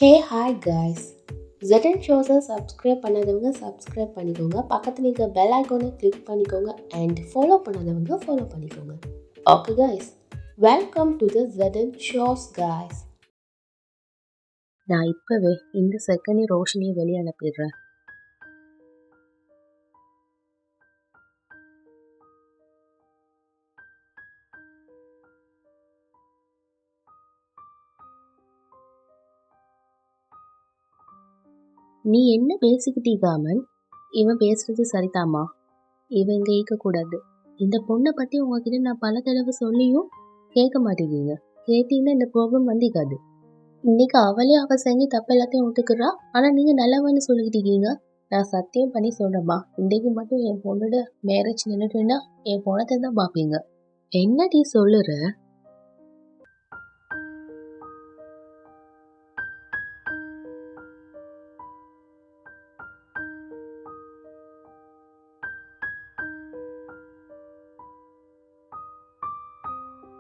ஹே hi guys. ZN ஷோஸை subscribe பண்ணாதவங்க subscribe பண்ணிக்கோங்க. பக்கத்தில் இருக்க பெல் ஐக்கானை கிளிக் பண்ணிக்கோங்க அண்ட் ஃபாலோ பண்ணாதவங்க ஃபாலோ பண்ணிக்கோங்க. Okay guys, welcome to the ZN shows guys. நான் இப்போவே இந்த செகண்டே ரோஷினியை வெளியே அனுப்பிடுறேன். நீ என்ன பேசிக்கிட்டீகாமன்? இவன் பேசுறது சரிதாம்மா. இவன் இங்கே ஈக்கக்கூடாது. இந்த பொண்ணை பற்றி உங்ககிட்ட நான் பல தடவை சொல்லியும் கேட்க மாட்டேங்கிறீங்க. கேட்டீங்கன்னா இந்த ப்ராப்ளம் வந்திக்காது. இன்னைக்கு அவளே அவள் செஞ்சு தப்பு எல்லாத்தையும் ஒத்துக்கிறா. ஆனால் நீங்கள் நல்லவன்னு சொல்லிக்கிட்டீங்க. நான் சத்தியம் பண்ணி சொல்கிறேம்மா, இன்றைக்கு மட்டும் என் பொண்ணோட மேரேஜ் நின்றுட்டுன்னா என் பொண்ணத்தை தான் பார்ப்பீங்க. என்னடி சொல்லுற?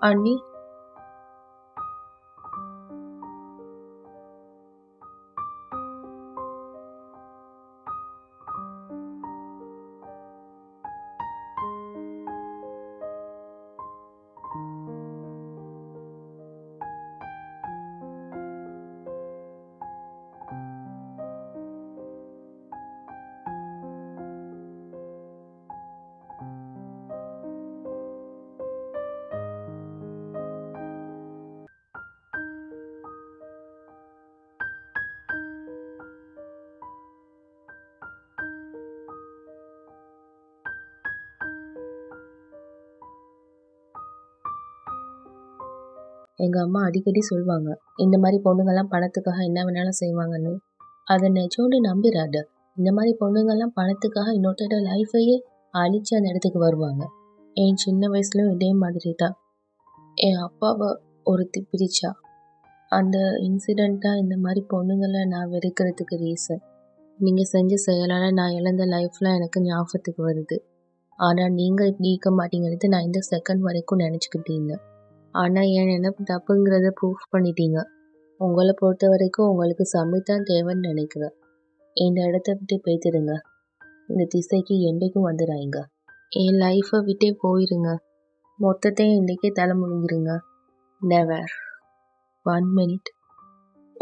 அண்ணி, எங்கள் அம்மா அடிக்கடி சொல்லுவாங்க, இந்த மாதிரி பொண்ணுங்கள்லாம் பணத்துக்காக என்ன வேணாலும் செய்வாங்கன்னு. அதை நிஜோண்டு நம்பிடாத. இந்த மாதிரி பொண்ணுங்கள்லாம் பணத்துக்காக இன்னொருத்தோட லைஃபையே அழிச்சு அந்த இடத்துக்கு வருவாங்க. என் சின்ன வயசுலையும் இதே மாதிரி தான் என் அப்பாவை ஒருத்தி பிரிச்சா. அந்த இன்சிடெண்ட் தான் இந்த மாதிரி பொண்ணுங்களை நான் வெறுக்கிறதுக்கு ரீசன். நீங்கள் செஞ்ச செயலால் நான் இழந்த லைஃப்லாம் எனக்கு ஞாபகத்துக்கு வருது. ஆனால் நீங்கள் இப்படி இருக்க மாட்டீங்கிறது நான் இந்த செகண்ட் வரைக்கும் நினச்சிக்கிட்டீங்க. ஆனால் என் நினைப்பு தப்புங்கிறத ப்ரூஃப் பண்ணிட்டீங்க. உங்களை பொறுத்த வரைக்கும் உங்களுக்கு சமைத்தான் தேவைன்னு நினைக்கிறேன். இந்த இடத்த விட்டு பேத்துடுங்க. இந்த திசைக்கு என்றைக்கும் வந்துடாங்க. என் லைஃப்பை விட்டே போயிருங்க. மொத்தத்தையும் இன்றைக்கே தலை முழுங்கிருங்க. Never 1 minute.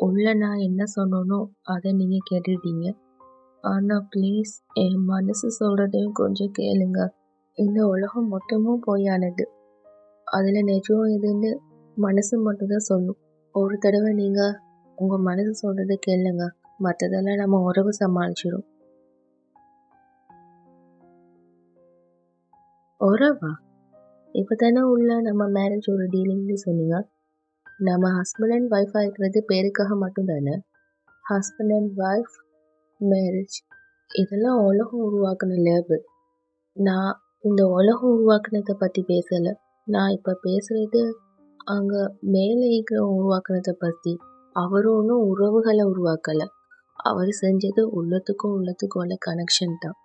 உள்ள நான் என்ன சொன்னனோ அதை நீங்கள் கேட்டுட்டீங்க. ஆனால் ப்ளீஸ் என் மனசு சொல்கிறதையும் கொஞ்சம் கேளுங்க. இந்த உலகம் மொத்தமும் பொய்யானது. அதில் நிஜம் எதுன்னு மனசு மட்டும்தான் சொல்லும். ஒரு தடவை நீங்கள் உங்கள் மனசு சொல்கிறத கேளுங்க. மற்றதெல்லாம் நம்ம உறவு சமாளிச்சிடும். உறவா? இப்போ தானே உள்ள நம்ம மேரேஜ் ஒரு டீலிங்னு சொன்னீங்க. நம்ம ஹஸ்பண்ட் அண்ட் ஒய்ஃப் ஆகிக்கிறது பேருக்காக மட்டும்தானே. ஹஸ்பண்ட் அண்ட் ஒய்ஃப் மேரேஜ் இதெல்லாம் உலகம் உருவாக்குன லேபிள். நான் இந்த உலகம் உருவாக்குனதை பற்றி பேசலை. நான் இப்போ பேசுகிறது அங்கே மேலே இருக்கிற உருவாக்குனதை பற்றி. அவர் ஒன்றும் உறவுகளை உருவாக்கலை. அவர் செஞ்சது உள்ளத்துக்கும் உள்ள கனெக்ஷன் தான்.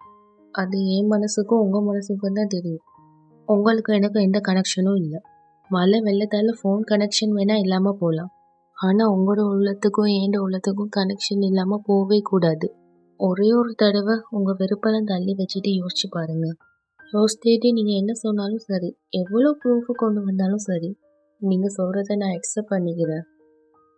அது என் மனசுக்கும் உங்கள் மனசுக்கும் தான் தெரியும். உங்களுக்கும் எனக்கும் எந்த கனெக்ஷனும் இல்லை. மழை வெள்ளத்தால் ஃபோன் கனெக்ஷன் வேணால் இல்லாமல் போகலாம். ஆனால் உங்களோட உள்ளத்துக்கும் என் உள்ளத்துக்கும் கனெக்ஷன் இல்லாமல் போகவே கூடாது. ஒரே ஒரு தடவை உங்கள் வெறுப்பெல்லாம் தள்ளி வச்சுட்டு யோசிச்சு பாருங்கள். யோசிச்சுட்டு நீங்கள் என்ன சொன்னாலும் சரி, எவ்வளோ ப்ரூஃபு கொண்டு வந்தாலும் சரி, நீங்கள் சொல்கிறத நான் அக்செப்ட் பண்ணிக்கிறேன்.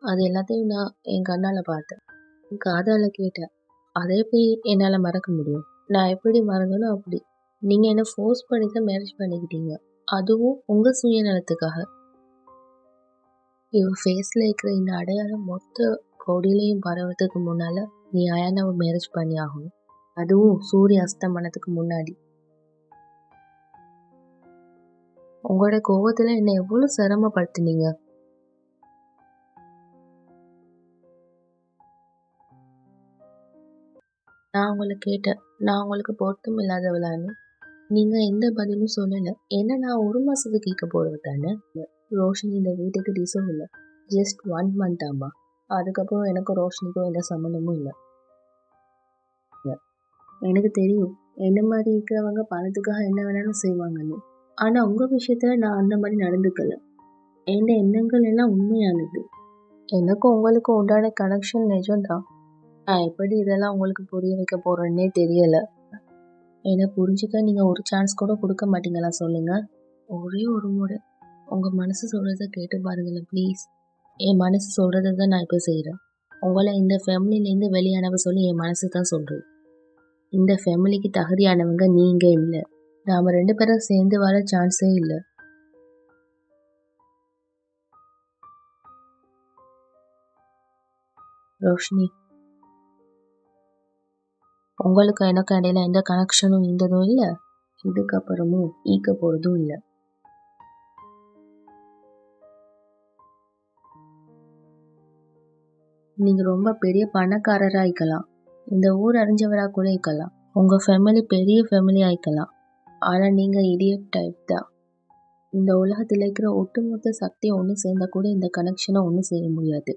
அது எல்லாத்தையும் நான் என் கண்ணால் பார்த்தேன், என் காதால் கேட்டேன். அதை எப்படி என்னால் மறக்க முடியும்? நான் எப்படி மறந்தனோ அப்படி. நீங்கள் என்னை ஃபோர்ஸ் பண்ணி தான் மேரேஜ் பண்ணிக்கிட்டீங்க, அதுவும் உங்கள் சுயநலத்துக்காக. இவன் ஃபேஸில் இருக்கிற இந்த அடையாளம் மொத்த கொடியிலையும் பரவறதுக்கு முன்னால் நீ அயானாவை மேரேஜ் பண்ணி ஆகணும். அதுவும் சூரிய அஸ்தமனத்துக்கு முன்னாடி. உங்களோட கோவத்தில் என்னை எவ்வளோ சிரமப்படுத்தினீங்க. நான் உங்களை கேட்டேன், நான் உங்களுக்கு பொருத்தம் இல்லாதவளான்னு. நீங்கள் எந்த பதிலும் சொல்லலை. ஏன்னா நான் ஒரு மாதத்துக்கு கேட்க போடுவேன் தானே. ரோஷினி இந்த வீட்டுக்கு டிசர்வ் இல்லை. ஜஸ்ட் 1 மந்த் ஆமா. அதுக்கப்புறம் எனக்கும் ரோஷினிக்கும் எந்த சம்மந்தமும் இல்லை. எனக்கு தெரியும் என்ன மாதிரி இருக்கிறவங்க பணத்துக்காக என்ன வேணாலும் செய்வாங்கன்னு. ஆனால் உங்கள் விஷயத்தில் நான் அந்த மாதிரி நடந்துக்கல. என் எண்ணங்கள் எல்லாம் உண்மையானது. எனக்கும் உங்களுக்கும் உண்டான கனெக்ஷன் நிஜம்தான். நான் எப்படி இதெல்லாம் உங்களுக்கு புரிய வைக்க போறேன்னே தெரியல. என்ன புரிஞ்சுக்க நீங்க ஒரு சான்ஸ் கூட கொடுக்க மாட்டீங்களா சொல்லுங்க? ஒரே ஒரு முறை உங்க மனசு சொல்றத கேட்டு பாருங்களேன் ப்ளீஸ். என் மனசு சொல்றத தான் நான் இப்போ செய்றேன். உங்கள இந்த ஃபேமிலிலேருந்து வெளிய அனுப்ப சொல்லி என் மனசு தான் சொல்லுது. இந்த ஃபேமிலிக்கு தகுதியானவங்க நீங்க இல்ல. நாம 2 பேரும் சேர்ந்து வாழ சான்ஸே இல்ல. ரோஷினி, உங்களுக்கும் எனக்கும் இடையில எந்த கனெக்ஷனும் இருந்ததும் இல்ல. இதுக்கப்புறமும் ஈக்க போறதும் இல்ல. நீங்க ரொம்ப பெரிய பணக்காரரா ஆயிக்கலாம். இந்த ஊர் அறிஞ்சவரா கூட இருக்கலாம். உங்க ஃபேமிலி பெரிய ஃபேமிலி ஆயிக்கலாம். ஆனா நீங்க இடியட் டைப் தான். இந்த உலகத்துல இருக்கிற ஒட்டுமொத்த சக்தியும் ஒன்று சேர்ந்தா கூட இந்த கனெக்ஷனை ஒன்றும் செய்ய முடியாது.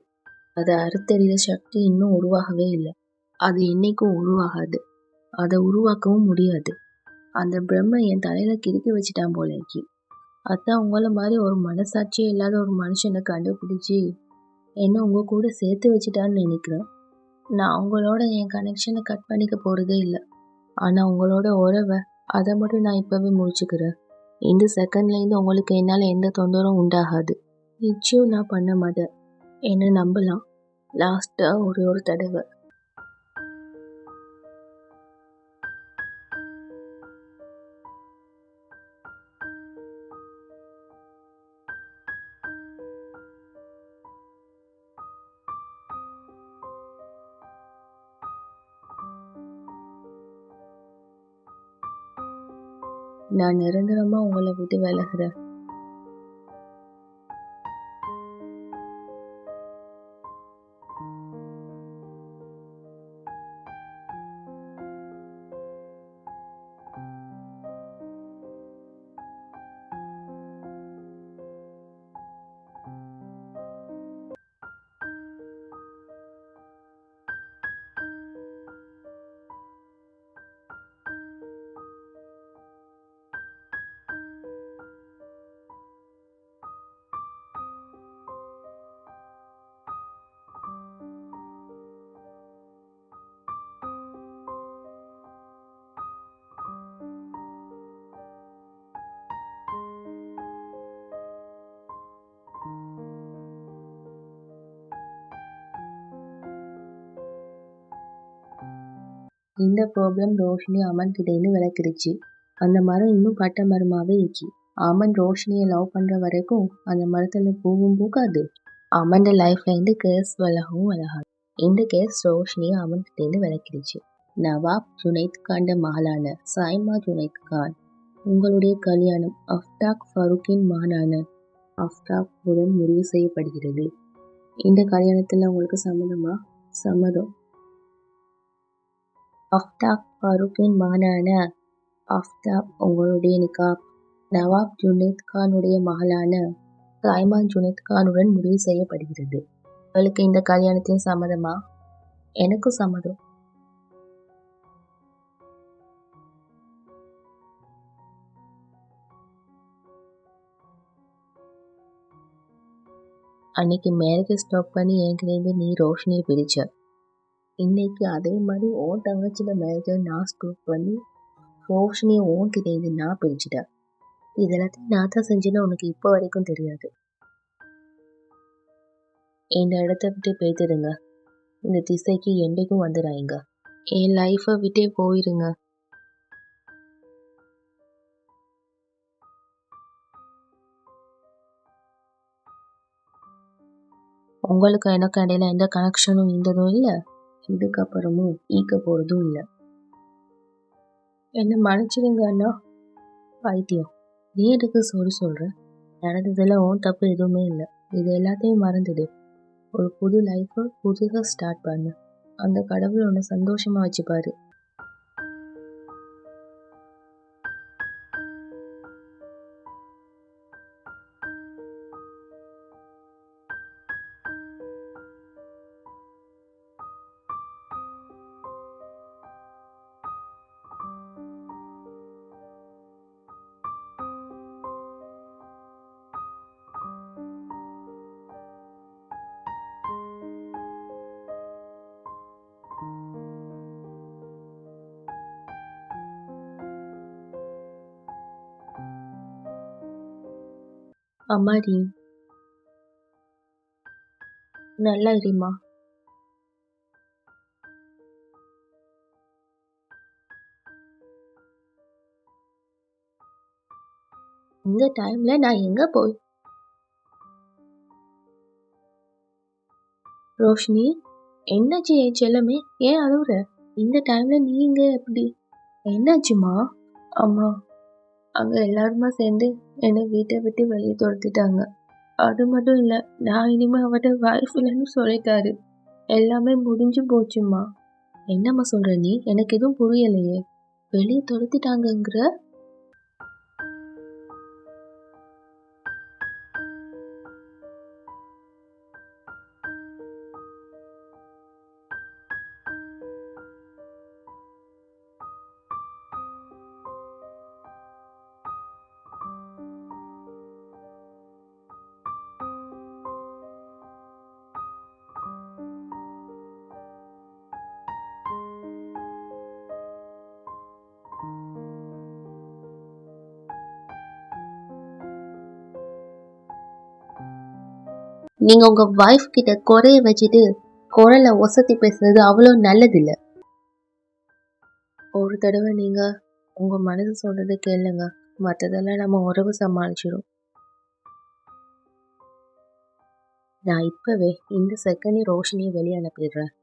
அதை அறுத்தறிகிற சக்தி இன்னும் உருவாகவே இல்லை. அது என்னைக்கும் உருவாகாது. அதை உருவாக்கவும் முடியாது. அந்த பிரம்ம என் தலையில கிறுக்கி வச்சுட்டான் போலக்கு. அதான் உங்களை மாதிரி ஒரு மனசாட்சியே இல்லாத ஒரு மனுஷனை கண்டுபிடிச்சி என்ன உங்க கூட சேர்த்து வச்சுட்டான்னு நினைக்கிறேன். நான் உங்களோட என் கனெக்ஷனை கட் பண்ணிக்க போறதே இல்லை. ஆனா உங்களோட உறவை அதை மட்டும் நான் இப்பவே முடிச்சுக்கிறேன். இந்த செகண்ட்லேருந்து உங்களுக்கு என்னால் எந்த தொந்தரவும் உண்டாகாது. நிச்சயம் நான் பண்ண மாட்டேன். என்ன நம்பலாம். லாஸ்ட்டாக ஒரே ஒரு தடவை. நான் நிரந்தரமாக உங்களை விட்டு விலகுறேன். இந்த ப்ராப்ளம் ரோஷினி அமன் கிட்டேருந்து விளக்கிடுச்சு. அந்த மரம் இன்னும் பட்ட மரமாவே இருக்கு. அமன் ரோஷினியை லவ் பண்ற வரைக்கும் அந்த மரத்துல பூவும் பூக்காது. அமன் லைஃப்ல இருந்து கேஸ் விலகவும் விலகாது. இந்த கேஸ் ரோஷினியை அமன் கிட்டேருந்து விளக்கிடுச்சு. நவாப் ஜுனைத் கான் மகளான சாய்மா ஜுனைத் கான் உங்களுடைய கல்யாணம் அஃப்தாப் ஃபரூக்கின் மகனான அஃப்தாப் உடன் முடிவு செய்யப்படுகிறது. இந்த கல்யாணத்துல உங்களுக்கு சம்மதமா? சம்மதம். அஃப்தாப் ஃபரூக்கின் மகனான அஃப்தாப் உங்களுடைய நிக்காப் நவாப் ஜுனைத் கானுடைய மகளான சாய்மா ஜுனைத் கானுடன் முடிவு செய்யப்படுகிறது. உங்களுக்கு இந்த கல்யாணத்தின் சம்மதமா? எனக்கும் சம்மதம். அன்னைக்கு மேரேஜை ஸ்டாப் பண்ணி என்கிட்ட நீ ரோஷினியை பிரிச்ச. இன்னைக்கு அதே மாதிரி உன் தங்கச்சியோட மேரேஜை நான் ஸ்டாப் பண்ணி ரோஷினியை உன்கிட்ட நான் பிரிச்சுட்டேன். இதெல்லாத்தையும் நான் தான் செஞ்சேன்னு உனக்கு இப்போ வரைக்கும் தெரியாது. இந்த இடத்த விட்டு போய்த்துடுங்க. இந்த திசைக்கு என்றைக்கும் வந்துடாங்க. என் லைஃப்பை விட்டே போயிருங்க. உங்களுக்கு எனக்கு இடையில எந்த கனெக்ஷனும் இருந்ததும் இல்லை. இதுக்கப்புறமும் ஈக்க போறதும் இல்லை. என்ன மன்னிச்சிடுங்க அண்ணா. பைத்தியம், நீ எதுக்கு சொல்லி சொல்ற? நடந்ததுல உன் தப்பு எதுவுமே இல்லை. இது எல்லாத்தையும் மறந்துடு. ஒரு புது லைஃப்பை புதுசாக ஸ்டார்ட் பண்ணு. அந்த கடவுள் உன்னை சந்தோஷமா வச்சுப்பாரு. அம்மாடி நல்லா இருமா. இந்த டைம்ல நான் எங்க போய் ரோஷினி, என்னாச்சு என் செல்லமே? ஏன் அழுவுற? இந்த டைம்ல நீங்க எப்படி? என்னாச்சுமா? அம்மா, அங்க எல்லாருமா சேர்ந்து என்னை வீட்டை விட்டு வெளியே துரத்திட்டாங்க. அது மட்டும் இல்ல, நான் இனிமே அவட்ட வைஃப் இல்லைன்னு சொல்லிட்டாரு. எல்லாமே முடிஞ்சு போச்சுமா. என்னம்மா சொல்ற நீ? எனக்கு எதுவும் புரியலையே. வெளியே துரத்திட்டாங்கங்கிற? நீங்க உங்க வைஃப் கிட்ட குறைய வச்சுட்டு குரலை ஒசத்தி பேசுறது அவ்வளோ நல்லது இல்ல. ஒரு தடவை நீங்க உங்க மனசு சொல்றதை கேளுங்க. மற்றதெல்லாம் நம்ம உறவு சமாளிச்சிடும். நான் இப்பவே இந்த செகண்டே ரோஷினியை வெளியே அனுப்பிடுறேன்.